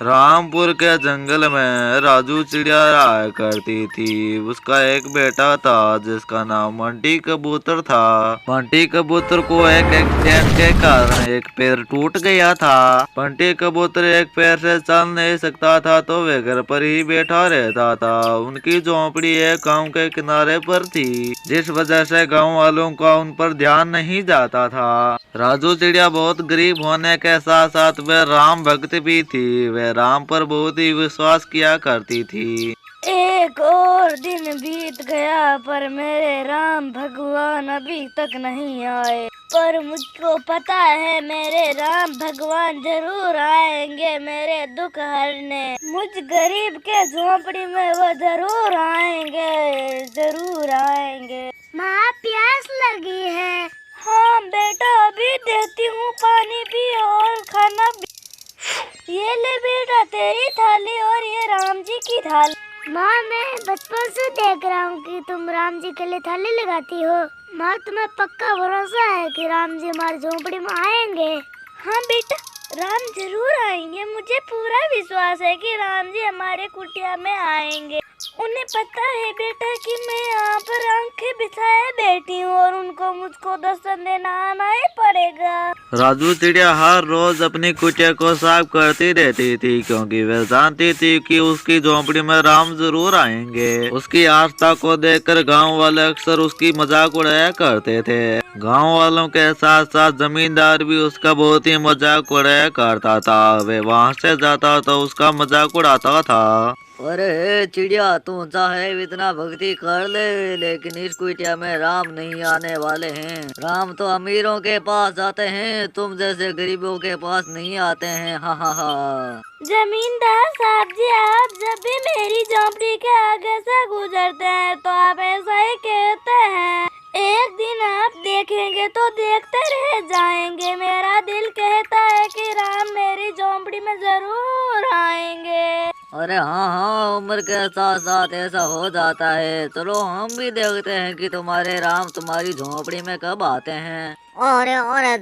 रामपुर के जंगल में राजू चिड़िया रहा करती थी। उसका एक बेटा था जिसका नाम बंटी कबूतर था। बंटी कबूतर को एक एक्सीडेंट के कारण एक पैर टूट गया था। बंटी कबूतर एक पैर से चल नहीं सकता था तो वे घर पर ही बैठा रहता था। उनकी झोंपड़ी एक गांव के किनारे पर थी, जिस वजह से गांव वालों का उन पर ध्यान नहीं जाता था। राजू चिड़िया बहुत गरीब होने के साथ साथ वे राम भक्त भी थी। वे राम पर बहुत ही विश्वास किया करती थी। एक और दिन बीत गया पर मेरे राम भगवान अभी तक नहीं आए। पर मुझको पता है मेरे राम भगवान जरूर आएंगे मेरे दुख हरने। मुझ गरीब के झोंपड़ी में वो जरूर आएंगे, जरूर आएंगे। माँ प्यास लगी है। हाँ बेटा, अभी देती हूँ, पानी भी और खाना भी। ये ले बेटा तेरी थाली और ये राम जी की थाली। माँ मैं बचपन से देख रहा हूँ कि तुम राम जी के लिए थाली लगाती हो। माँ तुम्हें पक्का भरोसा है कि राम जी हमारी झोंपड़ी में आएंगे? हाँ बेटा, राम जरूर आएंगे। मुझे पूरा विश्वास है कि राम जी हमारे कुटिया में आएंगे। उन्हें पता है बेटा कि मैं यहाँ पर आंखें बिछाए बैठी हूँ और उनको मुझको दर्शन देना आना ही पड़ेगा। राजू चिड़िया हर रोज अपनी कुटिया को साफ करती रहती थी, क्योंकि वह जानती थी कि उसकी झोंपड़ी में राम जरूर आएंगे। उसकी आस्था को देखकर गांव वाले अक्सर उसकी मजाक उड़ाया करते थे। गांव वालों के साथ साथ जमींदार भी उसका बहुत ही मजाक उड़ाया करता था। वे वहां से जाता तो उसका मजाक उड़ाता था। अरे चिड़िया, तू चाहे इतना भक्ति कर ले, लेकिन इस कुटिया में राम नहीं आने वाले हैं। राम तो अमीरों के पास जाते हैं, तुम जैसे गरीबों के पास नहीं आते हैं। हा हा हा। जमींदार साहब जी, आप जब भी मेरी झोंपड़ी के आगे से गुजरते हैं तो आप ऐसा ही कहते हैं। एक दिन आप देखेंगे तो देखते रह जाएंगे। मेरा दिल कहता है कि राम मेरी झोंपड़ी में जरूर आएंगे। अरे हाँ हाँ, उम्र के साथ साथ ऐसा हो जाता है। चलो हम भी देखते हैं कि तुम्हारे राम तुम्हारी झोंपड़ी में कब आते हैं। और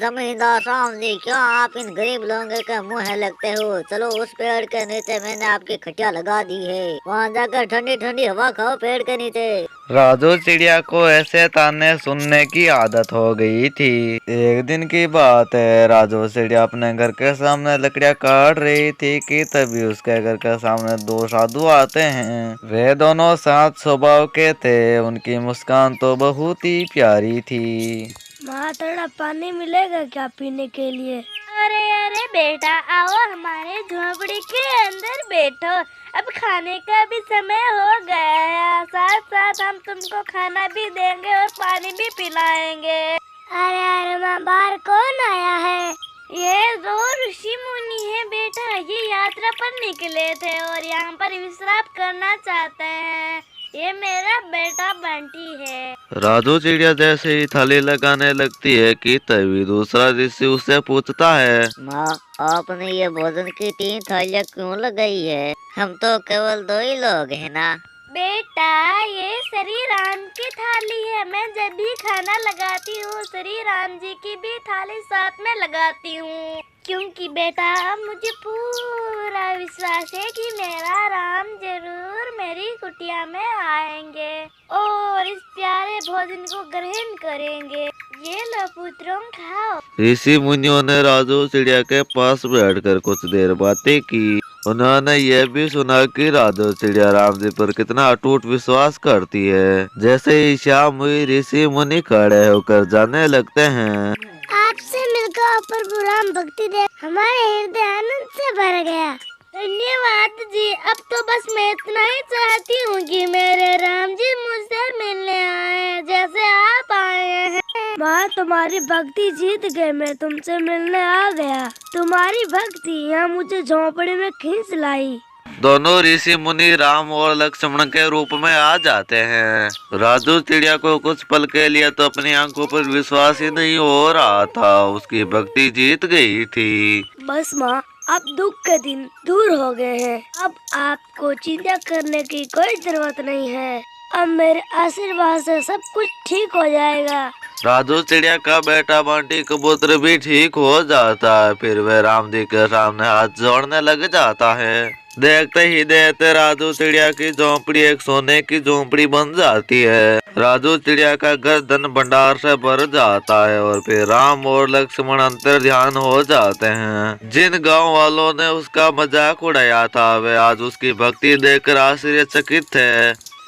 जमींदार साहब जी, क्या आप इन गरीब लोगों के मुँह लगते हो? चलो उस पेड़ के नीचे मैंने आपकी खटिया लगा दी है, वहाँ जाकर ठंडी ठंडी हवा खाओ पेड़ के नीचे। राजू चिड़िया को ऐसे ताने सुनने की आदत हो गई थी। एक दिन की बात है, राजू चिड़िया अपने घर के सामने लकड़ियाँ काट रही थी कि तभी उसके घर के सामने दो साधु आते हैं। वे दोनों शांत स्वभाव के थे। उनकी मुस्कान तो बहुत ही प्यारी थी। माँ, थोड़ा पानी मिलेगा क्या पीने के लिए? अरे अरे बेटा, आओ हमारे झोंपड़ी के अंदर बैठो। अब खाने का भी समय हो गया है। साथ साथ हम तुमको खाना भी देंगे और पानी भी पिलाएंगे। अरे अरे माँ, बाहर कौन आया है? ये दो ऋषि मुनि है बेटा। ये यात्रा पर निकले थे और यहाँ पर विश्राम करना चाहते हैं। ये मेरा बेटा बंटी है। राजू चिड़िया जैसे ही थाली लगाने लगती है कि तभी दूसरा ऋषि उससे पूछता है, माँ, आपने ये भोजन की 3 थालियाँ क्यों लगाई है? हम तो केवल 2 ही लोग हैं ना। बेटा, ये श्री राम की थाली है। मैं जब भी खाना लगाती हूँ श्री राम जी की भी थाली साथ में लगाती हूँ, क्योंकि बेटा मुझे पूरा विश्वास है कि मेरा राम जरूर मेरी कुटिया में आएंगे और इस प्यारे भोजन को ग्रहण करेंगे। ये लो पुत्रों, खाओ। ऋषि मुनियों ने राजू चिड़िया के पास बैठकर कुछ देर बातें की। उन्होंने यह भी सुना कि राजू चिड़िया राम जी पर कितना अटूट विश्वास करती है। जैसे ही शाम हुई, ऋषि मुनि खड़े होकर जाने लगते हैं। आपसे मिलकर प्रभु राम भक्ति देख हमारे हृदय आनंद से भर गया। धन्यवाद जी। अब तो बस मैं इतना ही चाहती हूँ कि मेरे राम जी मुझसे मिलने आए जैसे आप आए हैं। माँ, तुम्हारी भक्ति जीत गए। मैं तुमसे मिलने आ गया। तुम्हारी भक्ति यहाँ मुझे झोंपड़ी में खींच लाई। दोनों ऋषि मुनि राम और लक्ष्मण के रूप में आ जाते हैं। राजू चिड़िया को कुछ पल के लिए तो अपनी आंखों पर विश्वास ही नहीं हो रहा था। उसकी भक्ति जीत गई थी। बस माँ, अब दुख के दिन दूर हो गए हैं। अब आपको चिंता करने की कोई जरूरत नहीं है। अब मेरे आशीर्वाद से सब कुछ ठीक हो जाएगा। राजू चिड़िया का बेटा बंटी कबूतर भी ठीक हो जाता है। फिर वह राम जी के सामने हाथ जोड़ने लग जाता है। देखते ही देखते राजू चिड़िया की झोंपड़ी एक सोने की झोंपड़ी बन जाती है। राजू चिड़िया का घर धन भंडार से भर जाता है और फिर राम और लक्ष्मण अंतर ध्यान हो जाते हैं। जिन गांव वालों ने उसका मजाक उड़ाया था वे आज उसकी भक्ति देखकर आश्चर्यचकित थे।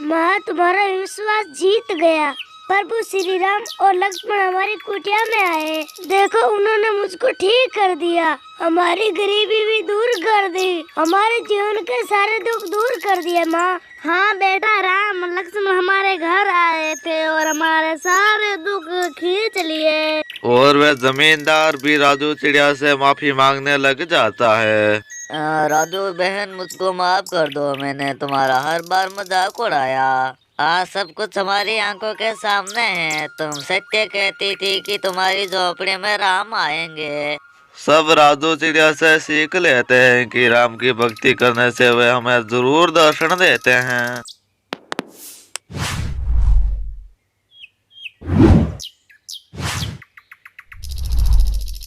मैं तुम्हारा विश्वास जीत गया। प्रभु श्री राम और लक्ष्मण हमारी कुटिया में आए। देखो उन्होंने मुझको ठीक कर दिया, हमारी गरीबी भी दूर कर दी, हमारे जीवन के सारे दुख दूर कर दिए। माँ हाँ बेटा, राम लक्ष्मण हमारे घर आए थे और हमारे सारे दुख खींच लिए। और वह जमींदार भी राजू चिड़िया से माफी मांगने लग जाता है। राजू बहन मुझको माफ कर दो, मैंने तुम्हारा हर बार मजाक उड़ाया। आज सब कुछ हमारी आंखों के सामने है। तुम सत्य कहती थी कि तुम्हारी झोपड़ी में राम आएंगे। सब राजू चिड़िया से सीख लेते हैं कि राम की भक्ति करने से वे हमें जरूर दर्शन देते हैं।